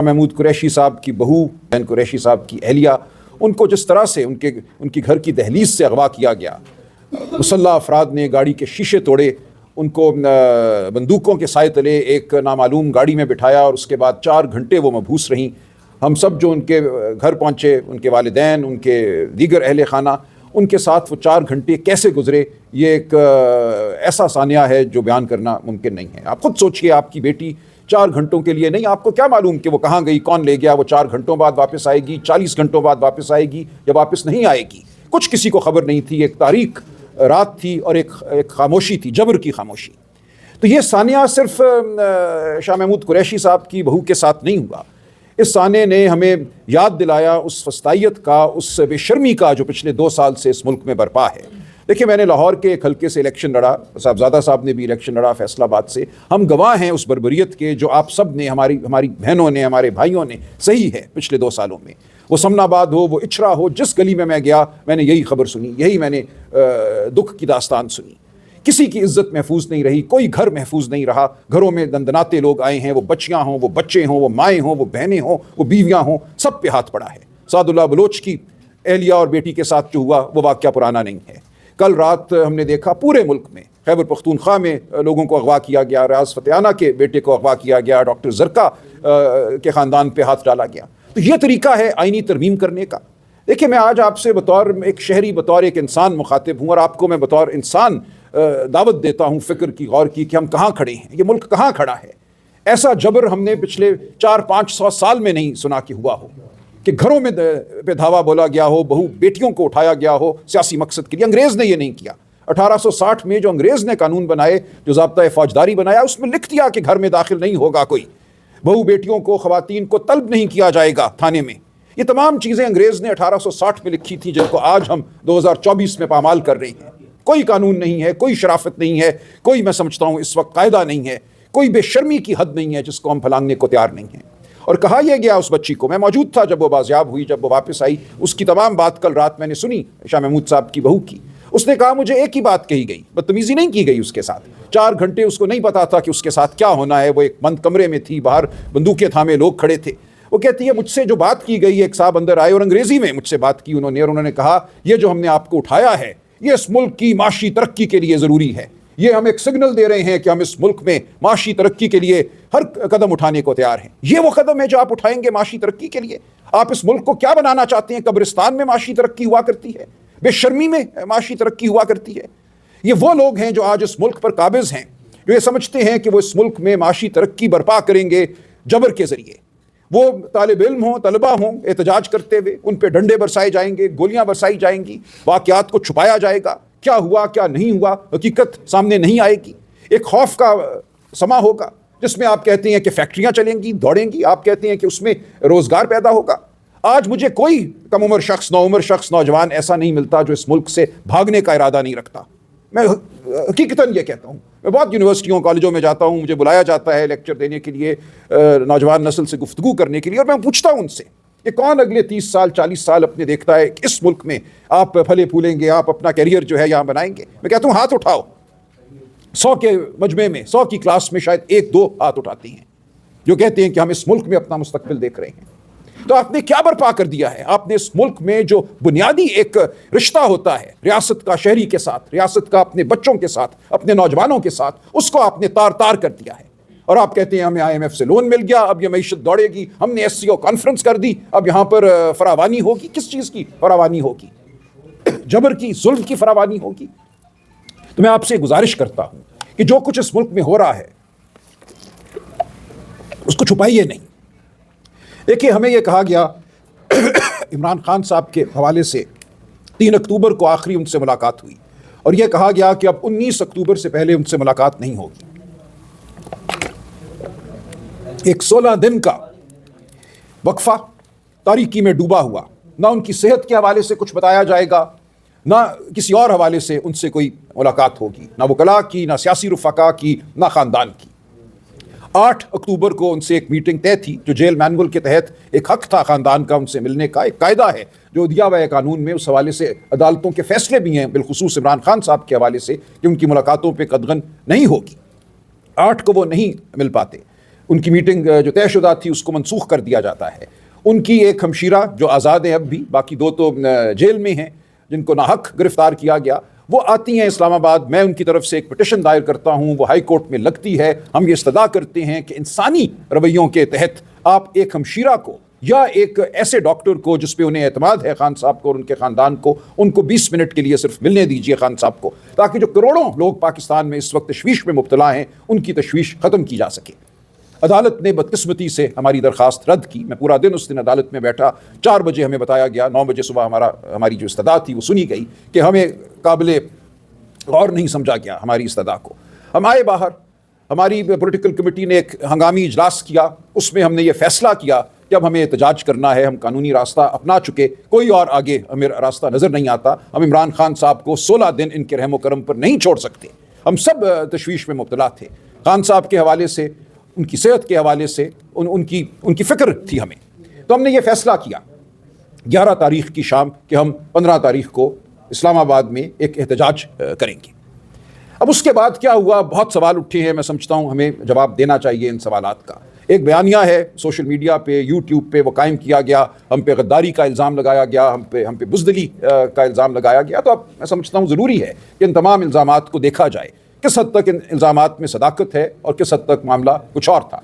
محمود قریشی صاحب کی بہو بین قریشی صاحب کی اہلیہ، ان کو جس طرح سے ان کی گھر کی دہلیز سے اغوا کیا گیا، مسلح افراد نے گاڑی کے شیشے توڑے، ان کو بندوقوں کے سائے تلے ایک نامعلوم گاڑی میں بٹھایا اور اس کے بعد 4 گھنٹے وہ مبہوس رہیں۔ ہم سب جو ان کے گھر پہنچے، ان کے والدین، ان کے دیگر اہل خانہ، ان کے ساتھ وہ 4 گھنٹے کیسے گزرے، یہ ایک ایسا سانحہ ہے جو بیان کرنا ممکن نہیں ہے۔ آپ خود سوچئے، آپ کی بیٹی 4 گھنٹوں کے لیے نہیں، آپ کو کیا معلوم کہ وہ کہاں گئی، کون لے گیا، وہ 4 گھنٹوں بعد واپس آئے گی، 40 گھنٹوں بعد واپس آئے گی یا واپس نہیں آئے گی، کچھ کسی کو خبر نہیں تھی۔ ایک تاریک رات تھی اور ایک خاموشی تھی، جبر کی خاموشی۔ تو یہ سانحہ صرف شاہ محمود قریشی صاحب کی بہو کے ساتھ نہیں ہوا، اس سانحے نے ہمیں یاد دلایا اس فسطائیت کا، اس بے شرمی کا جو پچھلے 2 سال سے اس ملک میں برپا ہے۔ دیکھیں، میں نے لاہور کے ایک حلقے سے الیکشن لڑا، صاحبزادہ صاحب نے بھی الیکشن لڑا فیصل آباد سے۔ ہم گواہ ہیں اس بربریت کے جو آپ سب نے، ہماری بہنوں نے، ہمارے بھائیوں نے صحیح ہے پچھلے 2 سالوں میں۔ وہ سمن آباد ہو، وہ اچھرا ہو، جس گلی میں گیا میں نے یہی خبر سنی، یہی میں نے دکھ کی داستان سنی۔ کسی کی عزت محفوظ نہیں رہی، کوئی گھر محفوظ نہیں رہا، گھروں میں دندناتے لوگ آئے ہیں، وہ بچیاں ہوں، وہ بچے ہوں، وہ مائیں ہوں، وہ بہنیں ہوں، وہ بیویاں ہوں، سب پہ ہاتھ پڑا ہے۔ سعد اللہ بلوچ کی اہلیہ اور بیٹی کے ساتھ جو ہوا وہ واقعہ پرانا نہیں ہے۔ کل رات ہم نے دیکھا پورے ملک میں خیبر پختونخوا میں لوگوں کو اغوا کیا گیا، ریاض فتح کے بیٹے کو اغوا کیا گیا، ڈاکٹر زرکا کے خاندان پہ ہاتھ ڈالا گیا۔ تو یہ طریقہ ہے آئینی ترمیم کرنے کا۔ دیکھیں، میں آج آپ سے بطور ایک شہری، بطور ایک انسان مخاطب ہوں، اور آپ کو میں بطور انسان دعوت دیتا ہوں فکر کی، غور کی، کہ ہم کہاں کھڑے ہیں، یہ ملک کہاں کھڑا ہے۔ ایسا جبر ہم نے پچھلے 400-500 سال میں نہیں سنا کہ ہوا ہو، کہ گھروں میں پہ دھاوا بولا گیا ہو، بہو بیٹیوں کو اٹھایا گیا ہو سیاسی مقصد کے لیے۔ انگریز نے یہ نہیں کیا۔ 1860 میں جو انگریز نے قانون بنائے، جو ضابطۂ فوجداری بنایا، اس میں لکھ دیا کہ گھر میں داخل نہیں ہوگا کوئی، بہو بیٹیوں کو، خواتین کو طلب نہیں کیا جائے گا تھانے میں۔ یہ تمام چیزیں انگریز نے 1860 میں لکھی تھی، جن کو آج ہم 2024 میں پامال کر رہے ہیں۔ کوئی قانون نہیں ہے، کوئی شرافت نہیں ہے، کوئی، میں سمجھتا ہوں اس وقت قاعدہ نہیں ہے، کوئی بے شرمی کی حد نہیں ہے جس کو ہم پھلانگنے کو تیار نہیں ہیں۔ اور کہا یہ گیا اس بچی کو، میں موجود تھا جب وہ بازیاب ہوئی، جب وہ واپس آئی، اس کی تمام بات کل رات میں نے سنی شاہ محمود صاحب کی بہو کی۔ اس نے کہا مجھے ایک ہی بات کہی گئی، بدتمیزی نہیں کی گئی اس کے ساتھ۔ 4 گھنٹے اس کو نہیں پتا تھا کہ اس کے ساتھ کیا ہونا ہے، وہ ایک بند کمرے میں تھی، باہر بندوقیں تھامے لوگ کھڑے تھے۔ وہ کہتی ہے مجھ سے جو بات کی گئی، ایک صاحب اندر آئے اور انگریزی میں مجھ سے بات کی اور انہوں نے کہا یہ جو ہم نے آپ کو اٹھایا ہے، یہ اس ملک کی معاشی ترقی کے لیے ضروری ہے۔ یہ ہم ایک سگنل دے رہے ہیں کہ ہم اس ملک میں معاشی ترقی کے لیے ہر قدم اٹھانے کو تیار ہیں۔ یہ وہ قدم ہے جو آپ اٹھائیں گے معاشی ترقی کے لیے؟ آپ اس ملک کو کیا بنانا چاہتے ہیں؟ قبرستان میں معاشی ترقی ہوا کرتی ہے، بے شرمی میں معاشی ترقی ہوا کرتی ہے۔ یہ وہ لوگ ہیں جو آج اس ملک پر قابض ہیں، جو یہ سمجھتے ہیں کہ وہ اس ملک میں معاشی ترقی برپا کریں گے جبر کے ذریعے۔ وہ طالب علم ہوں، طلبہ ہوں، احتجاج کرتے ہوئے ان پہ ڈنڈے برسائے جائیں گے، گولیاں برسائی جائیں گی، واقعات کو چھپایا جائے گا، کیا ہوا کیا نہیں ہوا حقیقت سامنے نہیں آئے گی۔ ایک خوف کا سما ہوگا جس میں آپ کہتے ہیں کہ فیکٹریاں چلیں گی، دوڑیں گی، آپ کہتے ہیں کہ اس میں روزگار پیدا ہوگا۔ آج مجھے کوئی کم عمر شخص، نوعمر شخص، نوجوان ایسا نہیں ملتا جو اس ملک سے بھاگنے کا ارادہ نہیں رکھتا۔ میں حقیقتاً یہ کہتا ہوں، میں بہت یونیورسٹیوں کالجوں میں جاتا ہوں، مجھے بلایا جاتا ہے لیکچر دینے کے لیے، نوجوان نسل سے گفتگو کرنے کے لیے، اور میں پوچھتا ہوں ان سے کہ کون اگلے 30 سال 40 سال اپنے دیکھتا ہے کہ اس ملک میں آپ پھلے پھولیں گے، آپ اپنا کیریئر جو ہے یہاں بنائیں گے؟ میں کہتا ہوں ہاتھ اٹھاؤ۔ 100 کے مجمع میں، 100 کی کلاس میں شاید 1-2 ہاتھ اٹھاتے ہیں جو کہتے ہیں کہ ہم اس ملک میں اپنا مستقبل دیکھ رہے ہیں۔ تو آپ نے کیا برپا کر دیا ہے؟ آپ نے اس ملک میں جو بنیادی ایک رشتہ ہوتا ہے ریاست کا شہری کے ساتھ، ریاست کا اپنے بچوں کے ساتھ، اپنے نوجوانوں کے ساتھ، اس کو آپ نے تار تار کر دیا ہے۔ اور آپ کہتے ہیں ہمیں IMF سے لون مل گیا، اب یہ معیشت دوڑے گی، ہم نے SCO کانفرنس کر دی، اب یہاں پر فراوانی ہوگی۔ کس چیز کی فراوانی ہوگی؟ جبر کی، ظلم کی فراوانی ہوگی۔ تو میں آپ سے گزارش کرتا ہوں کہ جو کچھ اس ملک میں ہو رہا ہے اس کو چھپائیے نہیں۔ دیکھیے، ہمیں یہ کہا گیا عمران خان صاحب کے حوالے سے 3 اکتوبر کو آخری ان سے ملاقات ہوئی، اور یہ کہا گیا کہ اب 19 اکتوبر سے پہلے ان سے ملاقات نہیں ہوگی۔ ایک 16 دن کا وقفہ تاریکی میں ڈوبا ہوا، نہ ان کی صحت کے حوالے سے کچھ بتایا جائے گا، نہ کسی اور حوالے سے ان سے کوئی ملاقات ہوگی، نہ وکلاء کی، نہ سیاسی رفقا کی، نہ خاندان کی۔ 8 اکتوبر کو ان سے ایک میٹنگ طے تھی، جو جیل مینول کے تحت ایک حق تھا خاندان کا ان سے ملنے کا، ایک قاعدہ ہے جو دیا ہوا ہے قانون میں، اس حوالے سے عدالتوں کے فیصلے بھی ہیں بالخصوص عمران خان صاحب کے حوالے سے کہ ان کی ملاقاتوں پہ قدغن نہیں ہوگی۔ 8 کو وہ نہیں مل پاتے۔ ان کی میٹنگ جو طے شدہ تھی اس کو منسوخ کر دیا جاتا ہے. ان کی ایک ہمشیرہ جو آزاد ہیں اب بھی، باقی 2 تو جیل میں ہیں جن کو ناحق گرفتار کیا گیا، وہ آتی ہیں اسلام آباد. میں ان کی طرف سے ایک پٹیشن دائر کرتا ہوں، وہ ہائی کورٹ میں لگتی ہے. ہم یہ استدعا کرتے ہیں کہ انسانی رویوں کے تحت آپ ایک ہمشیرہ کو یا ایک ایسے ڈاکٹر کو جس پہ انہیں اعتماد ہے خان صاحب کو اور ان کے خاندان کو، ان کو 20 منٹ کے لیے صرف ملنے دیجیے خان صاحب کو، تاکہ جو کروڑوں لوگ پاکستان میں اس وقت تشویش میں مبتلا ہیں ان کی تشویش ختم کی جا سکے. عدالت نے بدقسمتی سے ہماری درخواست رد کی. میں پورا دن اس دن عدالت میں بیٹھا. 4 بجے ہمیں بتایا گیا، 9 بجے صبح ہماری جو استدعا تھی وہ سنی گئی کہ ہمیں قابل غور نہیں سمجھا گیا ہماری استدعا کو. ہم آئے باہر. ہماری پولیٹیکل کمیٹی نے ایک ہنگامی اجلاس کیا. اس میں ہم نے یہ فیصلہ کیا کہ اب ہمیں احتجاج کرنا ہے. ہم قانونی راستہ اپنا چکے، کوئی اور آگے ہمیں راستہ نظر نہیں آتا. ہم عمران خان صاحب کو 16 دن ان کے رحم و کرم پر نہیں چھوڑ سکتے. ہم سب تشویش میں مبتلا تھے. خان صاحب کے حوالے سے، ان کی صحت کے حوالے سے ان کی فکر تھی ہمیں. تو ہم نے یہ فیصلہ کیا 11 تاریخ کی شام کہ ہم 15 تاریخ کو اسلام آباد میں ایک احتجاج کریں گے. اب اس کے بعد کیا ہوا؟ بہت سوال اٹھے ہیں. میں سمجھتا ہوں ہمیں جواب دینا چاہیے ان سوالات کا. ایک بیانیہ ہے سوشل میڈیا پہ، یوٹیوب پہ وہ قائم کیا گیا. ہم پہ غداری کا الزام لگایا گیا، ہم پہ بزدلی کا الزام لگایا گیا. تو اب میں سمجھتا ہوں ضروری ہے کہ ان تمام الزامات کو دیکھا جائے، کس حد تک ان الزامات میں صداقت ہے اور کس حد تک معاملہ کچھ اور تھا.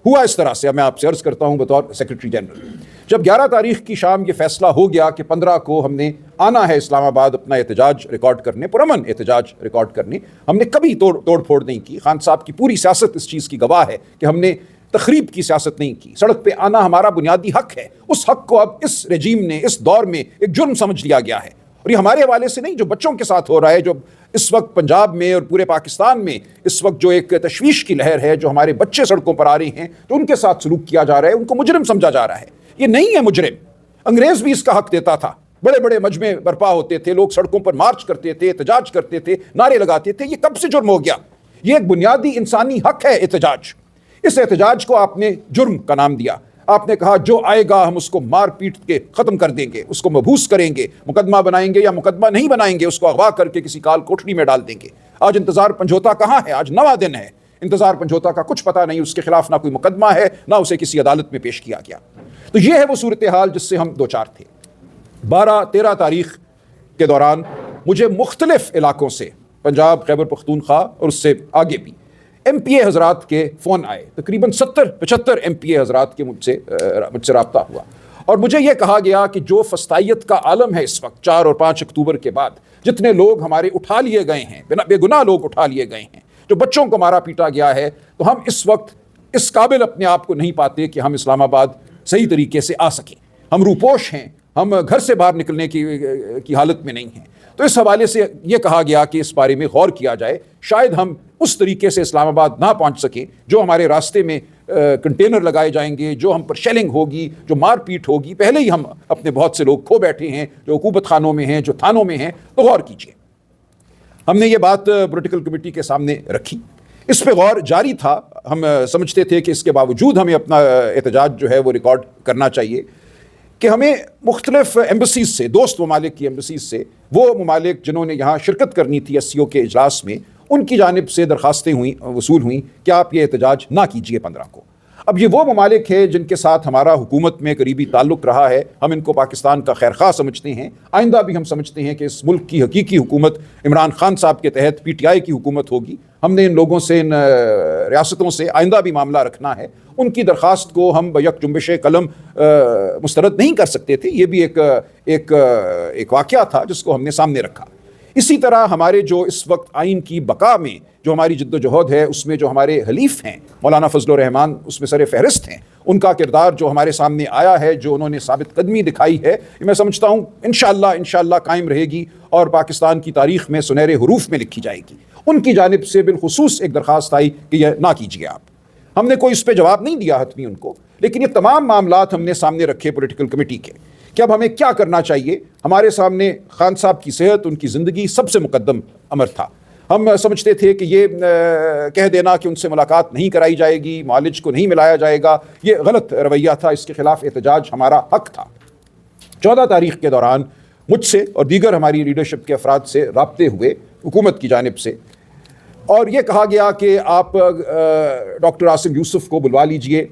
ہوا اس طرح سے. اب میں آپ سے عرض کرتا ہوں بطور سیکرٹری جنرل، جب 11 تاریخ کی شام یہ فیصلہ ہو گیا کہ 15 کو ہم نے آنا ہے اسلام آباد اپنا احتجاج ریکارڈ کرنے، پرامن احتجاج ریکارڈ کرنے، ہم نے کبھی توڑ پھوڑ نہیں کی. خان صاحب کی پوری سیاست اس چیز کی گواہ ہے کہ ہم نے تخریب کی سیاست نہیں کی. سڑک پہ آنا ہمارا بنیادی حق ہے. اس حق کو اب اس رجیم نے اس دور میں ایک جرم سمجھ لیا گیا ہے. اور یہ ہمارے حوالے سے نہیں، جو بچوں کے ساتھ ہو رہا ہے، جو اس وقت پنجاب میں اور پورے پاکستان میں اس وقت جو ایک تشویش کی لہر ہے، جو ہمارے بچے سڑکوں پر آ رہے ہیں، جو ان کے ساتھ سلوک کیا جا رہا ہے، ان کو مجرم سمجھا جا رہا ہے. یہ نہیں ہے مجرم. انگریز بھی اس کا حق دیتا تھا. بڑے بڑے مجمع برپا ہوتے تھے، لوگ سڑکوں پر مارچ کرتے تھے، احتجاج کرتے تھے، نعرے لگاتے تھے. یہ کب سے جرم ہو گیا؟ یہ ایک بنیادی انسانی حق ہے احتجاج. اس احتجاج کو آپ نے جرم کا نام دیا. آپ نے کہا جو آئے گا ہم اس کو مار پیٹ کے ختم کر دیں گے، اس کو مبہوس کریں گے، مقدمہ بنائیں گے یا مقدمہ نہیں بنائیں گے، اس کو اغوا کر کے کسی کال کوٹڑی میں ڈال دیں گے. آج انتظار پنجھوتا کہاں ہے؟ آج 9واں دن ہے. انتظار پنجھوتا کا کچھ پتہ نہیں. اس کے خلاف نہ کوئی مقدمہ ہے، نہ اسے کسی عدالت میں پیش کیا گیا. تو یہ ہے وہ صورتحال جس سے ہم دوچار تھے. 12-13 تاریخ کے دوران مجھے مختلف علاقوں سے، پنجاب، خیبر پختونخوا اور اس سے آگے بھی، ایم پی اے حضرات کے فون آئے. تقریباً 70-75 ایم پی اے حضرات کے مجھ سے رابطہ ہوا. اور مجھے یہ کہا گیا کہ جو فسطائیت کا عالم ہے اس وقت 4 اور 5 اکتوبر کے بعد، جتنے لوگ ہمارے اٹھا لیے گئے ہیں، بے گناہ لوگ اٹھا لیے گئے ہیں، جو بچوں کو مارا پیٹا گیا ہے، تو ہم اس وقت اس قابل اپنے آپ کو نہیں پاتے کہ ہم اسلام آباد صحیح طریقے سے آ سکیں. ہم روپوش ہیں، ہم گھر سے باہر نکلنے کی حالت میں نہیں ہیں. تو اس حوالے سے یہ کہا گیا کہ اس بارے میں غور کیا جائے. شاید ہم اس طریقے سے اسلام آباد نہ پہنچ سکیں. جو ہمارے راستے میں کنٹینر لگائے جائیں گے، جو ہم پر شیلنگ ہوگی، جو مار پیٹ ہوگی، پہلے ہی ہم اپنے بہت سے لوگ کھو بیٹھے ہیں جو حکومت خانوں میں ہیں، جو تھانوں میں ہیں. تو غور کیجیے. ہم نے یہ بات پولیٹیکل کمیٹی کے سامنے رکھی. اس پہ غور جاری تھا. ہم سمجھتے تھے کہ اس کے باوجود ہمیں اپنا احتجاج جو ہے وہ ریکارڈ کرنا چاہیے، کہ ہمیں مختلف ایمبسیز سے، دوست ممالک کی ایمبسیز سے، وہ ممالک جنہوں نے یہاں شرکت کرنی تھی SCO کے اجلاس میں، ان کی جانب سے درخواستیں وصول ہوئیں کہ آپ یہ احتجاج نہ کیجیے 15 کو. اب یہ وہ ممالک ہیں جن کے ساتھ ہمارا حکومت میں قریبی تعلق رہا ہے. ہم ان کو پاکستان کا خیر خواہ سمجھتے ہیں. آئندہ بھی ہم سمجھتے ہیں کہ اس ملک کی حقیقی حکومت عمران خان صاحب کے تحت PTI کی حکومت ہوگی. ہم نے ان لوگوں سے، ان ریاستوں سے آئندہ بھی معاملہ رکھنا ہے. ان کی درخواست کو ہم بیک جنبش قلم مسترد نہیں کر سکتے تھے. یہ بھی ایک واقعہ تھا جس کو ہم نے سامنے رکھا. اسی طرح ہمارے جو اس وقت آئین کی بقا میں جو ہماری جد و جہد ہے، اس میں جو ہمارے حلیف ہیں، مولانا فضل الرحمان اس میں سر فہرست ہیں. ان کا کردار جو ہمارے سامنے آیا ہے، جو انہوں نے ثابت قدمی دکھائی ہے، میں سمجھتا ہوں انشاءاللہ قائم رہے گی اور پاکستان کی تاریخ میں سنہرے حروف میں لکھی جائے گی. ان کی جانب سے بالخصوص ایک درخواست آئی کہ یہ نہ کیجیے آپ. ہم نے کوئی اس پہ جواب نہیں دیا حتمی ان کو، لیکن یہ تمام معاملات ہم نے سامنے رکھے پولیٹیکل کمیٹی کے کہ اب ہمیں کیا کرنا چاہیے. ہمارے سامنے خان صاحب کی صحت، ان کی زندگی سب سے مقدم امر تھا. ہم سمجھتے تھے کہ یہ کہہ دینا کہ ان سے ملاقات نہیں کرائی جائے گی، معالج کو نہیں ملایا جائے گا، یہ غلط رویہ تھا. اس کے خلاف احتجاج ہمارا حق تھا. 14 تاریخ کے دوران مجھ سے اور دیگر ہماری لیڈرشپ کے افراد سے رابطے ہوئے حکومت کی جانب سے، اور یہ کہا گیا کہ آپ ڈاکٹر عاصم یوسف کو بلوا لیجئے،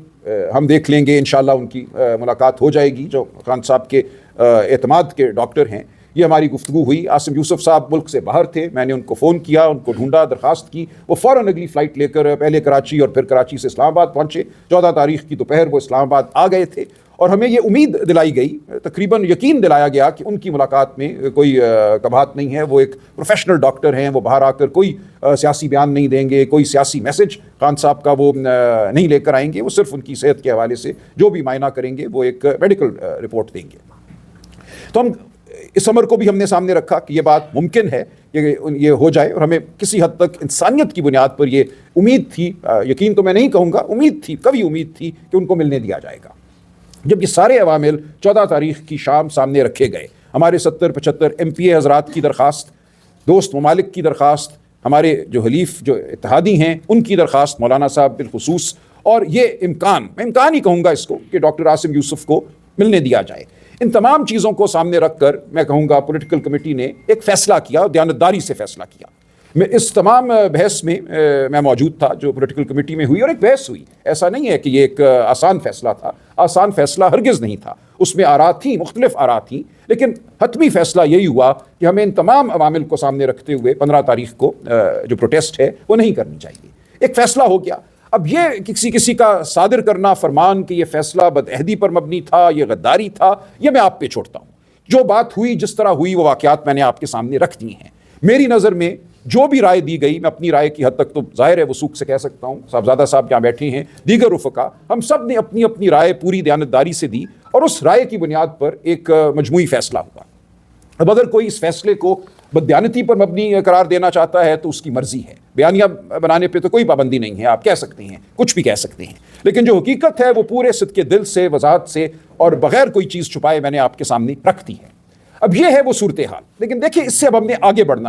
ہم دیکھ لیں گے انشاءاللہ ان کی ملاقات ہو جائے گی، جو خان صاحب کے اعتماد کے ڈاکٹر ہیں۔ یہ ہماری گفتگو ہوئی۔ عاصم یوسف صاحب ملک سے باہر تھے، میں نے ان کو فون کیا، ان کو ڈھونڈا، درخواست کی، وہ فوراً اگلی فلائٹ لے کر پہلے کراچی اور پھر کراچی سے اسلام آباد پہنچے۔ 14 تاریخ کی دوپہر وہ اسلام آباد آ گئے تھے، اور ہمیں یہ امید دلائی گئی، تقریباً یقین دلایا گیا کہ ان کی ملاقات میں کوئی کبھات نہیں ہے، وہ ایک پروفیشنل ڈاکٹر ہیں، وہ باہر آ کر کوئی سیاسی بیان نہیں دیں گے، کوئی سیاسی میسج خان صاحب کا وہ نہیں لے کر آئیں گے، وہ صرف ان کی صحت کے حوالے سے جو بھی معائنہ کریں گے وہ ایک میڈیکل رپورٹ دیں گے۔ تو ہم اس امر کو بھی ہم نے سامنے رکھا کہ یہ بات ممکن ہے کہ یہ ہو جائے، اور ہمیں کسی حد تک انسانیت کی بنیاد پر یہ امید تھی، یقین تو میں نہیں کہوں گا، امید تھی، قوی امید تھی کہ ان کو ملنے دیا جائے گا۔ جب یہ سارے عوامل 14 تاریخ کی شام سامنے رکھے گئے، ہمارے 70-75 MP حضرات کی درخواست، دوست ممالک کی درخواست، ہمارے جو حلیف جو اتحادی ہیں ان کی درخواست، مولانا صاحب بالخصوص، اور یہ امکان ہی کہوں گا اس کو کہ ڈاکٹر عاصم یوسف کو ملنے دیا جائے، ان تمام چیزوں کو سامنے رکھ کر میں کہوں گا پولیٹیکل کمیٹی نے ایک فیصلہ کیا، دیانتداری سے فیصلہ کیا۔ میں اس تمام بحث میں میں موجود تھا جو پولیٹیکل کمیٹی میں ہوئی، اور ایک بحث ہوئی۔ ایسا نہیں ہے کہ یہ ایک آسان فیصلہ تھا، آسان فیصلہ ہرگز نہیں تھا، اس میں آراء تھیں، مختلف آراء تھیں، لیکن حتمی فیصلہ یہی ہوا کہ ہمیں ان تمام عوامل کو سامنے رکھتے ہوئے 15 تاریخ کو جو پروٹیسٹ ہے وہ نہیں کرنی چاہیے۔ ایک فیصلہ ہو گیا۔ اب یہ کسی کا صادر کرنا فرمان کہ یہ فیصلہ بدعہدی پر مبنی تھا، یہ غداری تھا، یہ میں آپ پہ چھوڑتا ہوں۔ جو بات ہوئی، جس طرح ہوئی، وہ واقعات میں نے آپ کے سامنے رکھ دی ہیں۔ میری نظر میں جو بھی رائے دی گئی، میں اپنی رائے کی حد تک تو ظاہر ہے وثوق سے کہہ سکتا ہوں، صاحبزادہ صاحب جہاں بیٹھے ہیں، دیگر رفقا، ہم سب نے اپنی اپنی رائے پوری دیانتداری سے دی، اور اس رائے کی بنیاد پر ایک مجموعی فیصلہ ہوا۔ اب اگر کوئی اس فیصلے کو بددیانتی پر مبنی قرار دینا چاہتا ہے تو اس کی مرضی ہے، بیانیہ بنانے پہ تو کوئی پابندی نہیں ہے، آپ کہہ سکتے ہیں، کچھ بھی کہہ سکتے ہیں، لیکن جو حقیقت ہے وہ پورے صدقے دل سے، وضاحت سے اور بغیر کوئی چیز چھپائے میں نے آپ کے سامنے رکھ دی ہے۔ اب یہ ہے وہ صورتحال، لیکن دیکھیں اس سے اب ہم نے آگے بڑھنا